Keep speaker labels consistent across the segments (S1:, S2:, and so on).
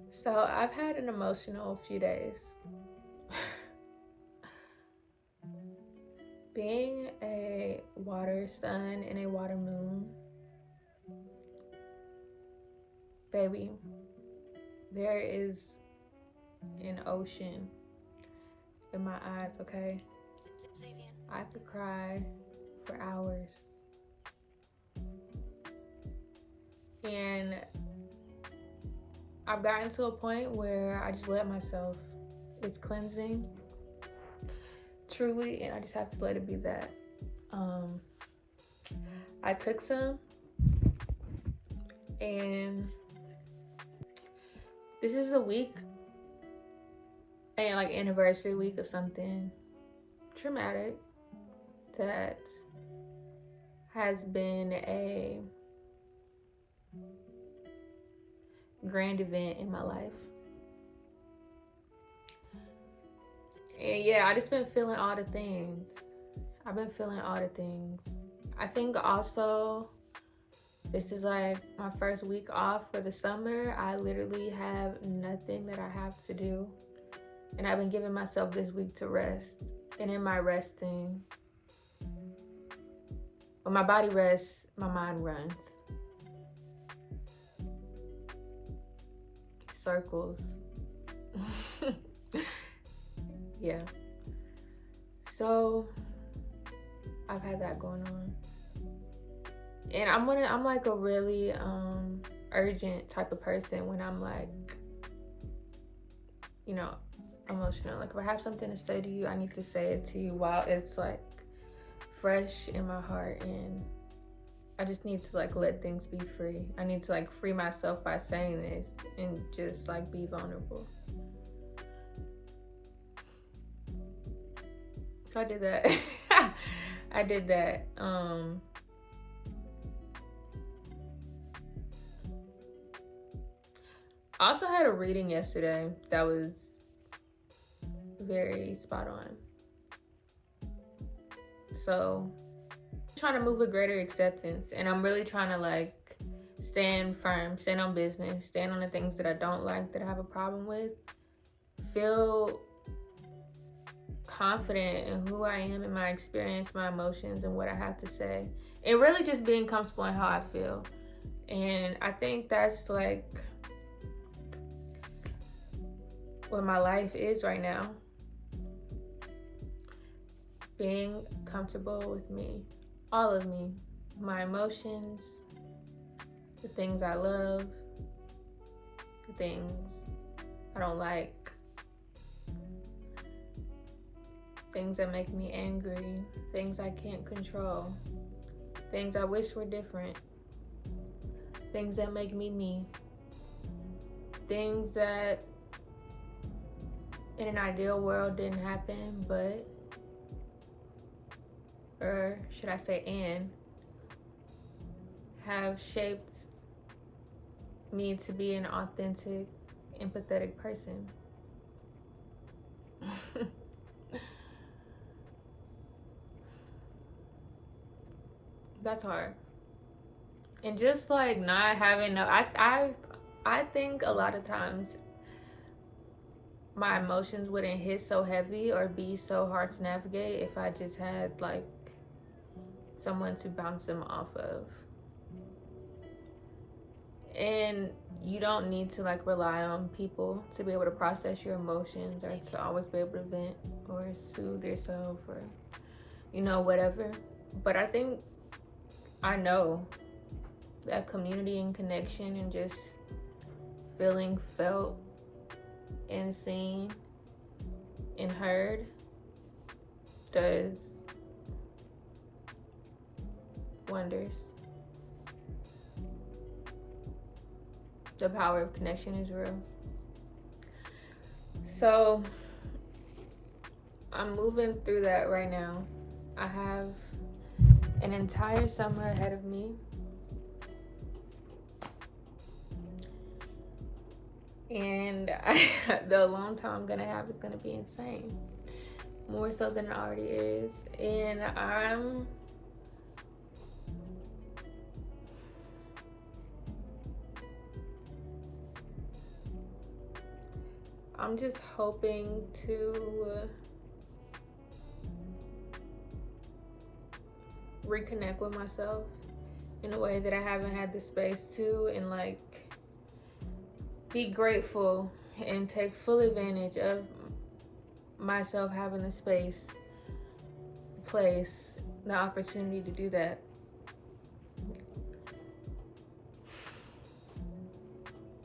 S1: So I've had an emotional few days. Being a water sun and a water moon, baby, there is an ocean in my eyes, okay? I could cry for hours. And I've gotten to a point where I just let myself. It's cleansing, truly, and I just have to let it be that. Um, I took some, and this is the week and like anniversary week of something traumatic that has been a grand event in my life. And yeah, I just been feeling all the things. I've been feeling all the things. I think also this is like my first week off for the summer. I literally have nothing that I have to do. And I've been giving myself this week to rest. And in my resting, when my body rests, my mind runs. Circles. Yeah. So I've had that going on. And I'm like a really urgent type of person when I'm like, emotional. Like if I have something to say to you, I need to say it to you while it's like fresh in my heart, and I just need to like let things be free. I need to like free myself by saying this and just like be vulnerable. So I did that. I did that. I also had a reading yesterday that was very spot on. So I'm trying to move with greater acceptance, and I'm really trying to like stand firm, stand on business, stand on the things that I don't like, that I have a problem with, feel confident in who I am, in my experience, my emotions, and what I have to say, and really just being comfortable in how I feel. And I think that's like what my life is right now. Being comfortable with me, all of me, my emotions, the things I love, the things I don't like, things that make me angry, things I can't control, things I wish were different, things that make me, things that in an ideal world didn't happen, but, or should I say, and have shaped me to be an authentic, empathetic person. That's hard. And just like not having no, I think a lot of times my emotions wouldn't hit so heavy or be so hard to navigate if I just had like someone to bounce them off of. And you don't need to like rely on people to be able to process your emotions or to always be able to vent or soothe yourself or whatever. But I think I know that community and connection and just feeling felt and seen and heard does wonders. The power of connection is real. So I'm moving through that right now. I have an entire summer ahead of me. And the alone time I'm gonna have is gonna be insane. More so than it already is. And I'm just hoping to reconnect with myself in a way that I haven't had the space to, and like be grateful and take full advantage of myself having the space, place, the opportunity to do that.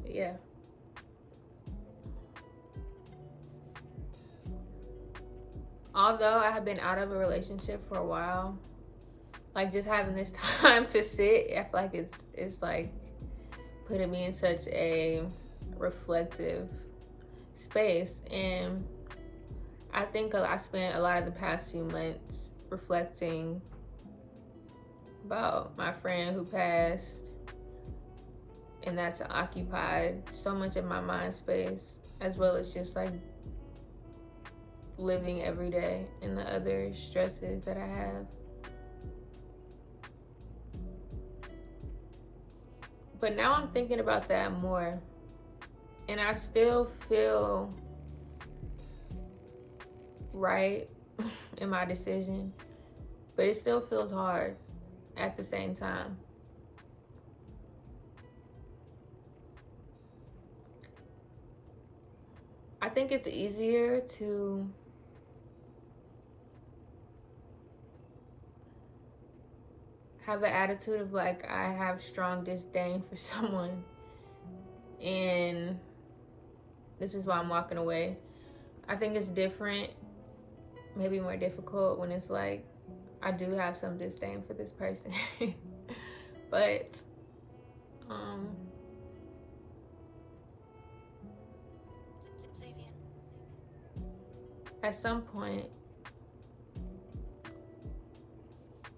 S1: Yeah. Although I have been out of a relationship for a while, like just having this time to sit, I feel like it's like putting me in such a reflective space. And I think I spent a lot of the past few months reflecting about my friend who passed, and that's occupied so much of my mind space, as well as just like living every day and the other stresses that I have. But now I'm thinking about that more, and I still feel right in my decision, but it still feels hard at the same time. I think it's easier to have an attitude of like I have strong disdain for someone and this is why I'm walking away. I think it's different, maybe more difficult, when it's like I do have some disdain for this person. But at some point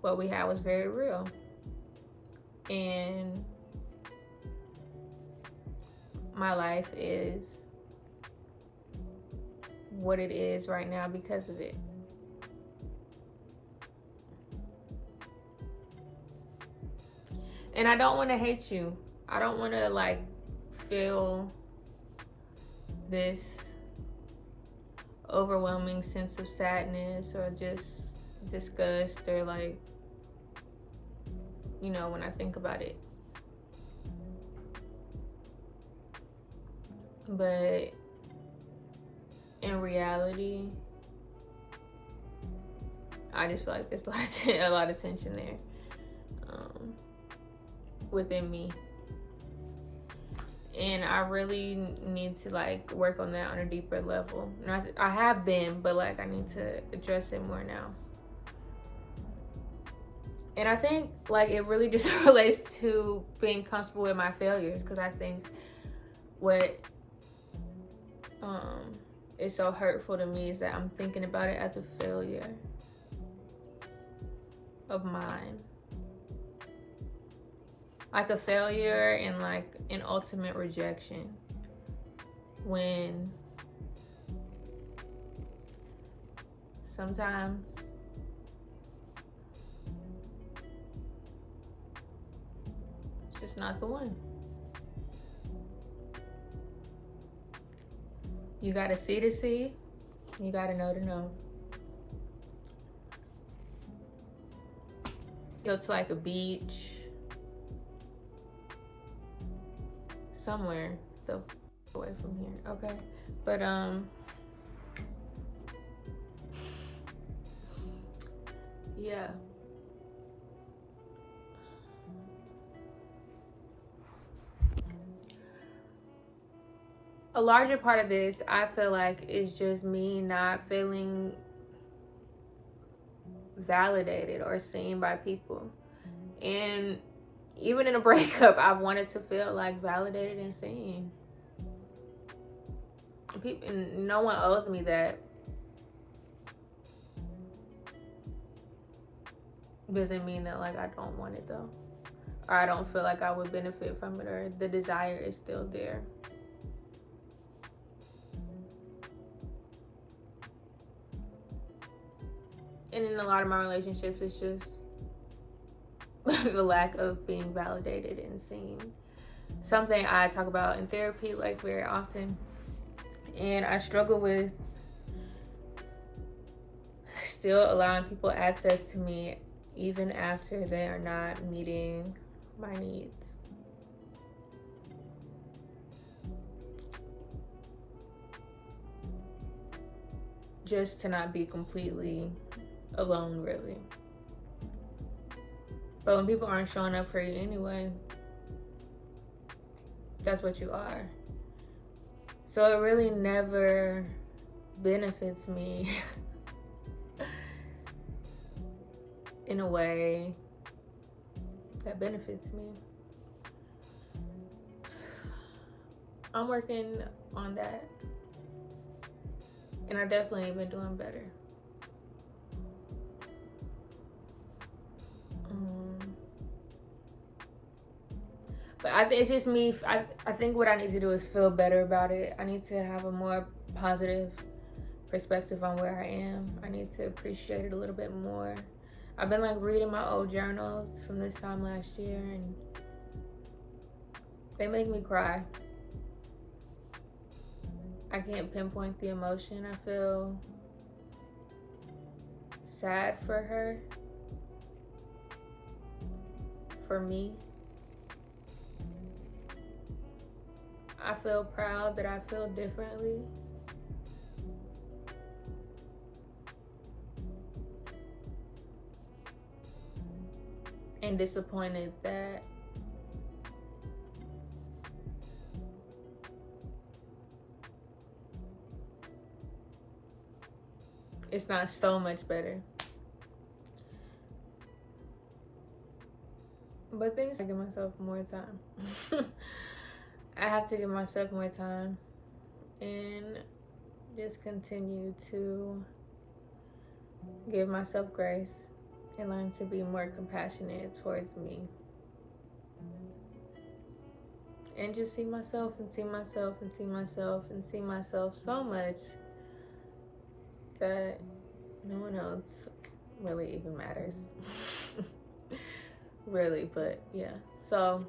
S1: what we had was very real, and my life is what it is right now because of it. And I don't want to hate you. I don't want to like feel this overwhelming sense of sadness or just disgust or like, you know, when I think about it. But in reality, I just feel like there's a lot of tension there within me. And I really need to like work on that on a deeper level. And I have been, but like I need to address it more now. And I think like it really just relates to being comfortable with my failures, because I think what is so hurtful to me is that I'm thinking about it as a failure of mine. Like a failure and like an ultimate rejection, when sometimes it's just not the one. You gotta see to see, you gotta know to know. Go to like a beach somewhere away from here, okay? But yeah. A larger part of this, I feel like, is just me not feeling validated or seen by people. And even in a breakup, I've wanted to feel like validated and seen. People, no one owes me that. Doesn't mean that like I don't want it though, or I don't feel like I would benefit from it, or the desire is still there. And in a lot of my relationships, it's just the lack of being validated and seen. Something I talk about in therapy like very often And I struggle with still allowing people access to me even after they are not meeting my needs. Just to not be completely alone, really. But when people aren't showing up for you anyway, that's what you are. So it really never benefits me in a way that benefits me. I'm working on that. And I definitely been doing better. But I think it's just me. I think what I need to do is feel better about it. I need to have a more positive perspective on where I am. I need to appreciate it a little bit more. I've been like reading my old journals from this time last year, and they make me cry. I can't pinpoint the emotion. I feel sad for her, for me. I feel proud that I feel differently. And disappointed that it's not so much better. But things, I give myself more time. I have to give myself more time and just continue to give myself grace and learn to be more compassionate towards me. And just see myself and see myself and see myself and see myself so much that no one else really even matters. Really, but yeah. So